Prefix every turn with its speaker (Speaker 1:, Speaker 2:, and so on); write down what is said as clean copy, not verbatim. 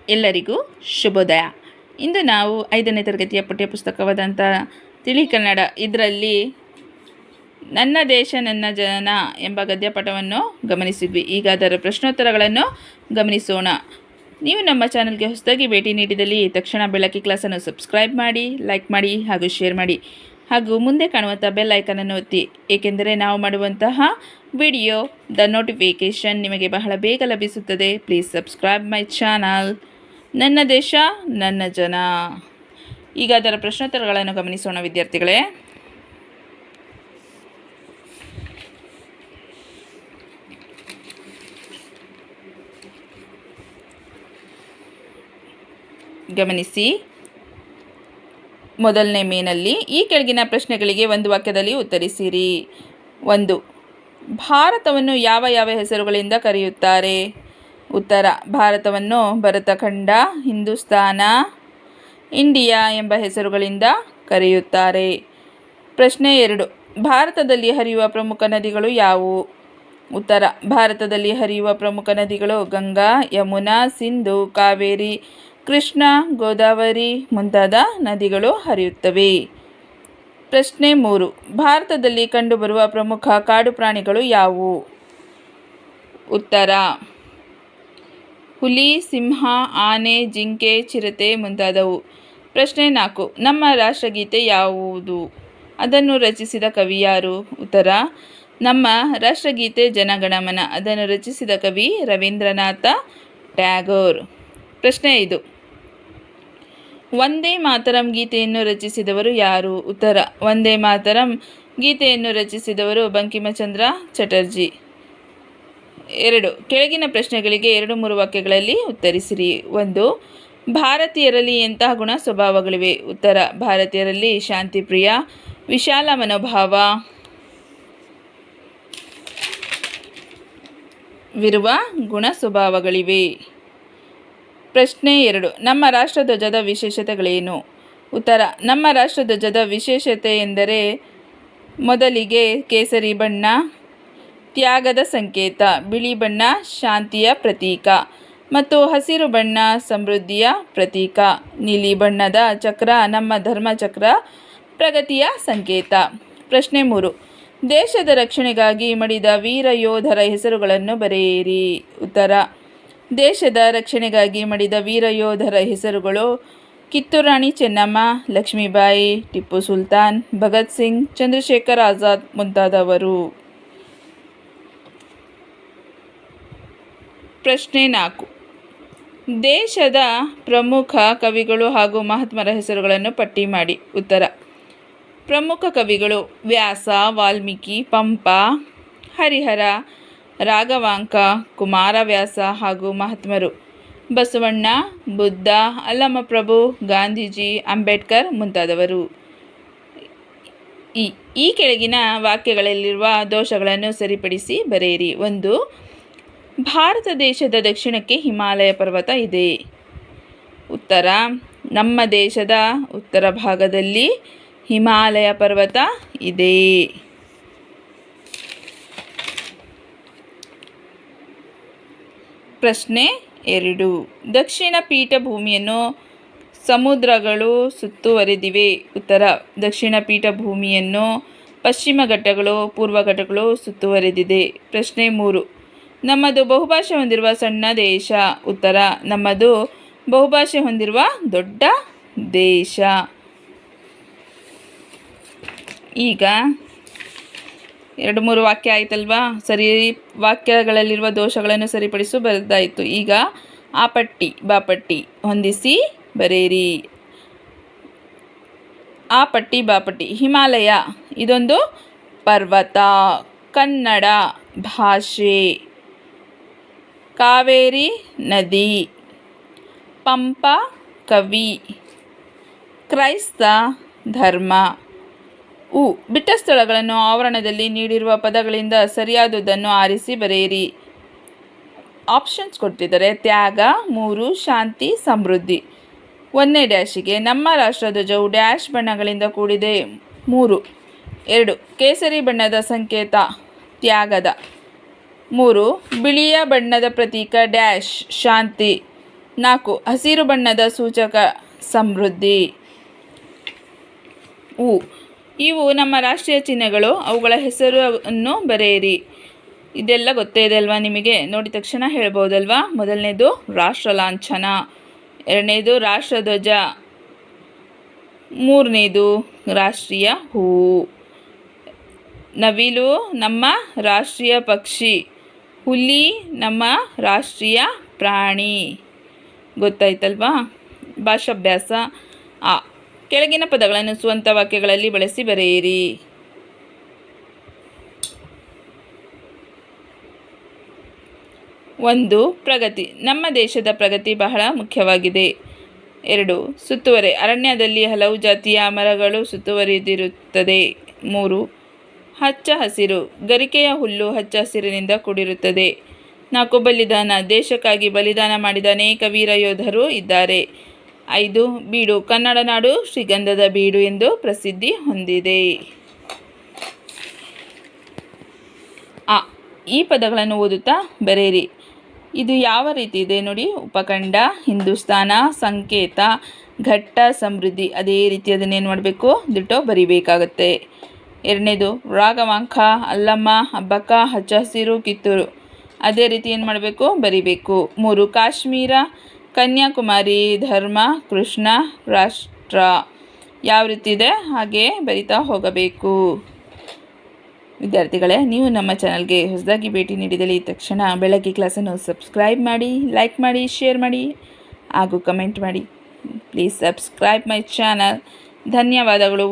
Speaker 1: ಎಲ್ಲರಿಗೂ ಶುಭೋದಯ. ಇಂದು ನಾವು 5ನೇ ತರಗತಿಯ ಪಠ್ಯಪುಸ್ತಕವಾದಂಥ ತಿಳಿ ಕನ್ನಡ ಇದರಲ್ಲಿ ನನ್ನ ದೇಶ ನನ್ನ ಜನ ಎಂಬ ಗದ್ಯಪಾಠವನ್ನು ಗಮನಿಸಿದ್ವಿ. ಈಗ ಅದರ ಪ್ರಶ್ನೋತ್ತರಗಳನ್ನು ಗಮನಿಸೋಣ. ನೀವು ನಮ್ಮ ಚಾನಲ್ಗೆ ಹೊಸದಾಗಿ ಭೇಟಿ ನೀಡಿದಲ್ಲಿ ತಕ್ಷಣ ಬೆಳಕಿ ಕ್ಲಾಸನ್ನು ಸಬ್ಸ್ಕ್ರೈಬ್ ಮಾಡಿ, ಲೈಕ್ ಮಾಡಿ ಹಾಗೂ ಶೇರ್ ಮಾಡಿ ಹಾಗೂ ಮುಂದೆ ಕಾಣುವಂಥ ಬೆಲ್ ಐಕನನ್ನು ಒತ್ತಿ, ಏಕೆಂದರೆ ನಾವು ಮಾಡುವಂತಹ ವಿಡಿಯೋ ದ ನೋಟಿಫಿಕೇಷನ್ ನಿಮಗೆ ಬಹಳ ಬೇಗ ಲಭಿಸುತ್ತದೆ. Please subscribe my channel. ನನ್ನ ದೇಶ ನನ್ನ ಜನ. ಈಗ ಅದರ ಪ್ರಶ್ನೋತ್ತರಗಳನ್ನು ಗಮನಿಸೋಣ ವಿದ್ಯಾರ್ಥಿಗಳೇ. ಗಮನಿಸಿ. ಮೊದಲನೇ ಮೇನಲ್ಲಿ ಈ ಕೆಳಗಿನ ಪ್ರಶ್ನೆಗಳಿಗೆ ಒಂದು ವಾಕ್ಯದಲ್ಲಿ ಉತ್ತರಿಸಿರಿ. 1. ಭಾರತವನ್ನು ಯಾವ ಯಾವ ಹೆಸರುಗಳಿಂದ ಕರೆಯುತ್ತಾರೆ? ಉತ್ತರ: ಭಾರತವನ್ನು ಭರತಖಂಡ, ಹಿಂದೂಸ್ತಾನ, ಇಂಡಿಯಾ ಎಂಬ ಹೆಸರುಗಳಿಂದ ಕರೆಯುತ್ತಾರೆ. ಪ್ರಶ್ನೆ 2. ಭಾರತದಲ್ಲಿ ಹರಿಯುವ ಪ್ರಮುಖ ನದಿಗಳು ಯಾವುವು? ಉತ್ತರ: ಭಾರತದಲ್ಲಿ ಹರಿಯುವ ಪ್ರಮುಖ ನದಿಗಳು ಗಂಗಾ, ಯಮುನಾ, ಸಿಂಧು, ಕಾವೇರಿ, ಕೃಷ್ಣ, ಗೋದಾವರಿ ಮುಂತಾದ ನದಿಗಳು ಹರಿಯುತ್ತವೆ. ಪ್ರಶ್ನೆ 3. ಭಾರತದಲ್ಲಿ ಕಂಡುಬರುವ ಪ್ರಮುಖ ಕಾಡು ಪ್ರಾಣಿಗಳು ಯಾವುವು? ಉತ್ತರ: ಹುಲಿ, ಸಿಂಹ, ಆನೆ, ಜಿಂಕೆ, ಚಿರತೆ ಮುಂತಾದವು. ಪ್ರಶ್ನೆ 4. ನಮ್ಮ ರಾಷ್ಟ್ರಗೀತೆ ಯಾವುದು? ಅದನ್ನು ರಚಿಸಿದ ಕವಿ ಯಾರು? ಉತ್ತರ: ನಮ್ಮ ರಾಷ್ಟ್ರಗೀತೆ ಜನಗಣಮನ. ಅದನ್ನು ರಚಿಸಿದ ಕವಿ ರವೀಂದ್ರನಾಥ ಟ್ಯಾಗೋರ್. ಪ್ರಶ್ನೆ 5. ವಂದೇ ಮಾತರಂ ಗೀತೆಯನ್ನು ರಚಿಸಿದವರು ಯಾರು? ಉತ್ತರ: ವಂದೇ ಮಾತರಂ ಗೀತೆಯನ್ನು ರಚಿಸಿದವರು ಬಂಕಿಮಚಂದ್ರ ಚಟರ್ಜಿ. 2. ಕೆಳಗಿನ ಪ್ರಶ್ನೆಗಳಿಗೆ 2-3 ವಾಕ್ಯಗಳಲ್ಲಿ ಉತ್ತರಿಸಿರಿ. 1. ಭಾರತೀಯರಲ್ಲಿ ಎಂತಹ ಗುಣ ಸ್ವಭಾವಗಳಿವೆ? ಉತ್ತರ: ಭಾರತೀಯರಲ್ಲಿ ಶಾಂತಿಪ್ರಿಯ, ವಿಶಾಲ ಮನೋಭಾವ ವಿರುವ ಗುಣ ಸ್ವಭಾವಗಳಿವೆ. ಪ್ರಶ್ನೆ 2. ನಮ್ಮ ರಾಷ್ಟ್ರಧ್ವಜದ ವಿಶೇಷತೆಗಳೇನು? ಉತ್ತರ: ನಮ್ಮ ರಾಷ್ಟ್ರಧ್ವಜದ ವಿಶೇಷತೆ ಎಂದರೆ ಮೊದಲಿಗೆ ಕೇಸರಿ ಬಣ್ಣ ತ್ಯಾಗದ ಸಂಕೇತ, ಬಿಳಿ ಬಣ್ಣ ಶಾಂತಿಯ ಪ್ರತೀಕ ಮತ್ತು ಹಸಿರು ಬಣ್ಣ ಸಮೃದ್ಧಿಯ ಪ್ರತೀಕ, ನೀಲಿ ಬಣ್ಣದ ಚಕ್ರ ನಮ್ಮ ಧರ್ಮಚಕ್ರ ಪ್ರಗತಿಯ ಸಂಕೇತ. ಪ್ರಶ್ನೆ 3. ದೇಶದ ರಕ್ಷಣೆಗಾಗಿ ಮಡಿದ ವೀರ ಯೋಧರ ಹೆಸರುಗಳನ್ನು ಬರೆಯಿರಿ. ಉತ್ತರ: ದೇಶದ ರಕ್ಷಣೆಗಾಗಿ ಮಡಿದ ವೀರ ಯೋಧರ ಹೆಸರುಗಳು ಕಿತ್ತೂರು ರಾಣಿ ಚೆನ್ನಮ್ಮ, ಲಕ್ಷ್ಮೀಬಾಯಿ, ಟಿಪ್ಪು ಸುಲ್ತಾನ್, ಭಗತ್ ಸಿಂಗ್, ಚಂದ್ರಶೇಖರ್ ಆಜಾದ್ ಮುಂತಾದವರು. ಪ್ರಶ್ನೆ 4. ದೇಶದ ಪ್ರಮುಖ ಕವಿಗಳು ಹಾಗೂ ಮಹಾತ್ಮರ ಹೆಸರುಗಳನ್ನು ಪಟ್ಟಿ ಮಾಡಿ. ಉತ್ತರ: ಪ್ರಮುಖ ಕವಿಗಳು ವ್ಯಾಸ, ವಾಲ್ಮೀಕಿ, ಪಂಪ, ಹರಿಹರ, ರಾಘವಾಂಕ, ಕುಮಾರವ್ಯಾಸ ಹಾಗೂ ಮಹಾತ್ಮರು ಬಸವಣ್ಣ, ಬುದ್ಧ, ಅಲ್ಲಮಪ್ರಭು, ಗಾಂಧೀಜಿ, ಅಂಬೇಡ್ಕರ್ ಮುಂತಾದವರು. ಈ ಕೆಳಗಿನ ವಾಕ್ಯಗಳಲ್ಲಿರುವ ದೋಷಗಳನ್ನು ಸರಿಪಡಿಸಿ ಬರೆಯಿರಿ. 1. ಭಾರತ ದೇಶದ ದಕ್ಷಿಣಕ್ಕೆ ಹಿಮಾಲಯ ಪರ್ವತ ಇದೆ. ಉತ್ತರ: ನಮ್ಮ ದೇಶದ ಉತ್ತರ ಭಾಗದಲ್ಲಿ ಹಿಮಾಲಯ ಪರ್ವತ ಇದೆ. ಪ್ರಶ್ನೆ 2. ದಕ್ಷಿಣ ಪೀಠಭೂಮಿಯನ್ನು ಸಮುದ್ರಗಳು ಸುತ್ತುವರೆದಿವೆ. ಉತ್ತರ: ದಕ್ಷಿಣ ಪೀಠಭೂಮಿಯನ್ನು ಪಶ್ಚಿಮ ಘಟ್ಟಗಳು, ಪೂರ್ವ ಘಟ್ಟಗಳು ಸುತ್ತುವರೆದಿದೆ. ಪ್ರಶ್ನೆ 3. ನಮ್ಮದು ಬಹುಭಾಷೆ ಹೊಂದಿರುವ ಸಣ್ಣ ದೇಶ. ಉತ್ತರ: ನಮ್ಮದು ಬಹುಭಾಷೆ ಹೊಂದಿರುವ ದೊಡ್ಡ ದೇಶ. ಈಗ 2-3 ವಾಕ್ಯ ಆಯ್ತಲ್ವಾ? ಸರಿ, ವಾಕ್ಯಗಳಲ್ಲಿರುವ ದೋಷಗಳನ್ನು ಸರಿಪಡಿಸು ಬರೆದಾಯಿತು. ಈಗ ಆ ಪಟ್ಟಿ ಬಾಪಟ್ಟಿ ಹೊಂದಿಸಿ ಬರೆಯಿರಿ. ಆ ಪಟ್ಟಿ ಬಾಪಟ್ಟಿ. ಹಿಮಾಲಯ ಇದೊಂದು ಪರ್ವತ. ಕನ್ನಡ ಭಾಷೆ. ಕಾವೇರಿ ನದಿ. ಪಂಪ ಕವಿ. ಕ್ರೈಸ್ತ ಧರ್ಮ. ಬಿಟ್ಟ ಸ್ಥಳಗಳನ್ನು ಆವರಣದಲ್ಲಿ ನೀಡಿರುವ ಪದಗಳಿಂದ ಸರಿಯಾದುದನ್ನು ಆರಿಸಿ ಬರೆಯಿರಿ. ಆಪ್ಷನ್ಸ್ ಕೊಟ್ಟಿದ್ದಾರೆ. ತ್ಯಾಗ 3, ಶಾಂತಿ, ಸಮೃದ್ಧಿ. 1ನೇ ಡ್ಯಾಶಿಗೆ ನಮ್ಮ ರಾಷ್ಟ್ರಧ್ವಜವು ಡ್ಯಾಶ್ ಬಣ್ಣಗಳಿಂದ ಕೂಡಿದೆ 3. 2. ಕೇಸರಿ ಬಣ್ಣದ ಸಂಕೇತ ತ್ಯಾಗದ. 3. ಬಿಳಿಯ ಬಣ್ಣದ ಪ್ರತೀಕ ಡ್ಯಾಶ್ ಶಾಂತಿ. 4 ಹಸಿರು ಬಣ್ಣದ ಸೂಚಕ ಸಮೃದ್ಧಿ. ಇವು ನಮ್ಮ ರಾಷ್ಟ್ರೀಯ ಚಿಹ್ನೆಗಳು. ಅವುಗಳ ಹೆಸರನ್ನು ಬರೆಯಿರಿ. ಇದೆಲ್ಲ ಗೊತ್ತೇ ಇದೆ ಅಲ್ವಾ ನಿಮಗೆ? ನೋಡಿದ ತಕ್ಷಣ ಹೇಳ್ಬೋದಲ್ವಾ? ಮೊದಲನೇದು ರಾಷ್ಟ್ರ ಲಾಂಛನ, ಎರಡನೇದು ರಾಷ್ಟ್ರಧ್ವಜ, ಮೂರನೇದು ರಾಷ್ಟ್ರೀಯ ಹೂವು. ನವಿಲು ನಮ್ಮ ರಾಷ್ಟ್ರೀಯ ಪಕ್ಷಿ, ಹುಲಿ ನಮ್ಮ ರಾಷ್ಟ್ರೀಯ ಪ್ರಾಣಿ. ಗೊತ್ತಾಯ್ತಲ್ವಾ? ಭಾಷಾಭ್ಯಾಸ. ಕೆಳಗಿನ ಪದಗಳನ್ನು ಸ್ವಂತ ವಾಕ್ಯಗಳಲ್ಲಿ ಬಳಸಿ ಬರೆಯಿರಿ. 1 ಪ್ರಗತಿ. ನಮ್ಮ ದೇಶದ ಪ್ರಗತಿ ಬಹಳ ಮುಖ್ಯವಾಗಿದೆ. 2 ಸುತ್ತುವರೆ. ಅರಣ್ಯದಲ್ಲಿ ಹಲವು ಜಾತಿಯ ಮರಗಳು ಸುತ್ತುವರಿದಿರುತ್ತದೆ. 3 ಹಚ್ಚ ಹಸಿರು. ಗರಿಕೆಯ ಹುಲ್ಲು ಹಚ್ಚ ಹಸಿರಿನಿಂದ ಕೂಡಿರುತ್ತದೆ. 4 ಬಲಿದಾನ. ದೇಶಕ್ಕಾಗಿ ಬಲಿದಾನ ಮಾಡಿದ ಅನೇಕ ವೀರ ಯೋಧರು ಇದ್ದಾರೆ. 5 ಬೀಡು. ಕನ್ನಡ ನಾಡು ಶ್ರೀಗಂಧದ ಬೀಡು ಎಂದು ಪ್ರಸಿದ್ಧಿ ಹೊಂದಿದೆ. ಈ ಪದಗಳನ್ನು ಓದುತ್ತಾ ಬರೆಯಿರಿ. ಇದು ಯಾವ ರೀತಿ ಇದೆ ನೋಡಿ. ಉಪಖಂಡ, ಹಿಂದೂಸ್ತಾನ, ಸಂಕೇತ, ಘಟ್ಟ, ಸಮೃದ್ಧಿ. ಅದೇ ರೀತಿ ಅದನ್ನೇನು ಮಾಡಬೇಕು? ದಿಟ್ಟೋ ಬರಿಬೇಕಾಗತ್ತೆ. ಎರಡನೇದು ರಾಗವಾಂಕ, ಅಲ್ಲಮ್ಮ, ಹಬ್ಬಕ್ಕ, ಹಚ್ಚ ಹಸಿರು, ಕಿತ್ತೂರು. ಅದೇ ರೀತಿ ಏನು ಮಾಡಬೇಕು? ಬರಿಬೇಕು. 3 ಕಾಶ್ಮೀರ, ಕನ್ಯಾಕುಮಾರಿ, ಧರ್ಮ, ಕೃಷ್ಣ, ರಾಷ್ಟ್ರ. ಯಾವ ರೀತಿ ಇದೆ ಹಾಗೆ ಬರಿತಾ ಹೋಗಬೇಕು. ವಿದ್ಯಾರ್ಥಿಗಳೇ, ನೀವು ನಮ್ಮ ಚಾನಲ್ಗೆ ಹೊಸದಾಗಿ ಭೇಟಿ ನೀಡಿದಲ್ಲಿ ತಕ್ಷಣ ಬೆಳಗ್ಗೆ ಕ್ಲಾಸನ್ನು ಸಬ್ಸ್ಕ್ರೈಬ್ ಮಾಡಿ, ಲೈಕ್ ಮಾಡಿ, ಶೇರ್ ಮಾಡಿ ಹಾಗೂ ಕಮೆಂಟ್ ಮಾಡಿ. Please subscribe my channel. ಧನ್ಯವಾದಗಳು.